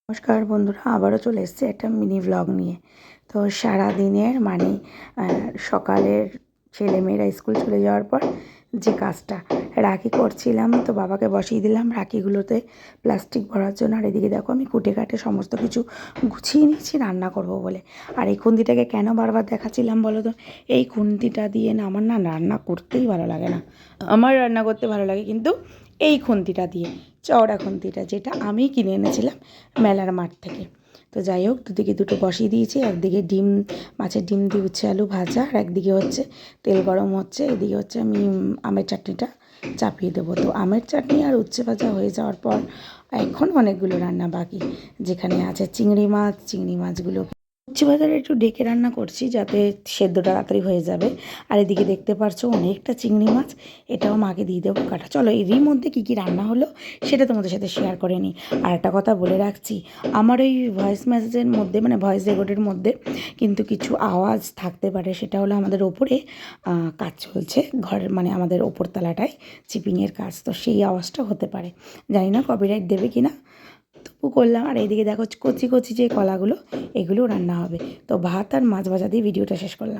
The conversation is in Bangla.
নমস্কার বন্ধুরা, আবারও চলে এসেছি একটা মিনি ব্লগ নিয়ে। তো সারাদিনের সকালের ছেলেমেয়েরা স্কুল চলে যাওয়ার পর যে কাজটা রাখি করছিলাম, তো বাবাকে বসিয়ে দিলাম রাখিগুলোতে প্লাস্টিক ভরার জন্য। আর এদিকে দেখো আমি কুটে কাটে সমস্ত কিছু গুছিয়ে নিয়েছি রান্না করব বলে। আর এই খুন্তিটাকে কেন বারবার দেখাচ্ছিলাম বলো তো? এই খুন্তিটা দিয়ে না আমার রান্না করতেই ভালো লাগে না। আমার রান্না করতে ভালো লাগে কিন্তু এই খুন্তিটা দিয়ে, চওড়া খুন্তিটা, যেটা আমি কিনে এনেছিলাম মেলার মাঠ থেকে। তো যাই হোক, দুদিকে দুটো বসিয়ে দিয়েছি। একদিকে মাছের ডিম দিয়ে উচ্ছে আলু ভাজা, আর একদিকে হচ্ছে তেল গরম হচ্ছে। এদিকে হচ্ছে আমি আমের চাটনিটা চাপিয়ে দেবো। তো আমের চাটনি আর উচ্ছে ভাজা হয়ে যাওয়ার পর এখন অনেকগুলো রান্না বাকি, যেখানে আছে চিংড়ি মাছগুলো উচ্ছে ভাজাটা একটু ডেকে রান্না করছি যাতে সেদ্ধটা তাড়াতাড়ি হয়ে যাবে। আর এদিকে দেখতে পারছো অনেকটা চিংড়ি মাছ, এটাও মাকে দিয়ে দেবো কাটা। চলো এরই মধ্যে কী কী রান্না হলো সেটা তোমাদের সাথে শেয়ার করে নিই। আর একটা কথা বলে রাখছি, আমার ওই ভয়েস মেসেজের মধ্যে ভয়েস রেকর্ডের মধ্যে কিন্তু কিছু আওয়াজ থাকতে পারে। সেটা হলো আমাদের ওপরে কাজ চলছে, ঘরের আমাদের ওপর তলাটায় চিপিংয়ের কাজ, তো সেই আওয়াজটা হতে পারে। জানি না কপিরাইট দেবে কি না, তবু করলাম। আর এইদিকে দেখো কচি কচি যে কলাগুলো, এগুলো রান্না হবে। তো ভাত আর মাছ ভাজা দিয়ে ভিডিওটা শেষ করলাম।